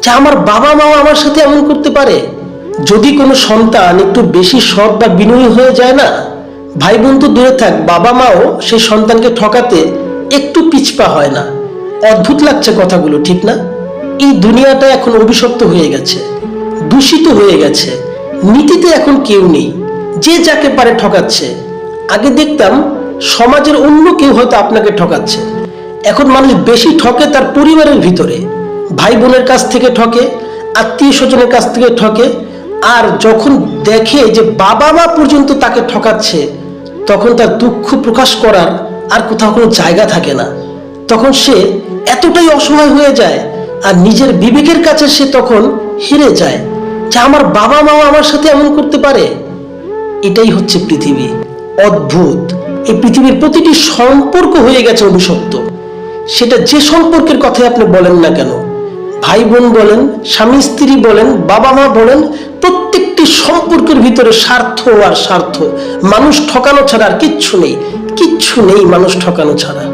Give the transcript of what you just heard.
যে আমার বাবা মাও আমার সাথে এমন করতে পারে। যদি কোনো সন্তান একটু বেশি সৎ বা বিনয়ী হয়ে যায় না, ভাই বোন তো দূরে থাক, বাবা মাও সেই সন্তানকে ঠকাতে একটু পিছপা হয় না। অদ্ভুত লাগছে কথাগুলো, ঠিক না? এই দুনিয়াটা এখন অভিশপ্ত হয়ে গেছে, দূষিত হয়ে গেছে, নীতিতে এখন কেউ নেই, যে যাকে পারে ঠকাচ্ছে। আগে দেখতাম সমাজের অন্য কেউ হয়তো আপনাকে ঠকাচ্ছে, এখন মানুষ বেশি ঠকে তার পরিবারের ভিতরে, ভাই বোনের কাছ থেকে ঠকে, আত্মীয় স্বজনের কাছ থেকে ঠকে। আর যখন দেখে যে বাবা মা পর্যন্ত তাকে ঠকাচ্ছে, তখন তার দুঃখ প্রকাশ করার আর কোথাও কোনো জায়গা থাকে না। তখন সে এতটাই অসহায় হয়ে যায় আর নিজের বিবেকের কাছে সে তখন হেরে যায় যে আমার বাবা মাও আমার সাথে এমন করতে পারে। এটাই হচ্ছে পৃথিবী, অদ্ভুত। এই পৃথিবীর প্রতিটি সম্পর্ক হয়ে গেছে অভিশপ্ত। সেটা যে সম্পর্কের কথাই আপনি বলেন না কেন, ভাই বোন বলেন, স্বামী স্ত্রী বলেন, বাবা মা বলেন, প্রত্যেকটি সম্পর্কের ভিতরে স্বার্থ আর স্বার্থ। মানুষ ঠকানো ছাড়া আর কিচ্ছু নেই, কিচ্ছু নেই মানুষ ঠকানো ছাড়া।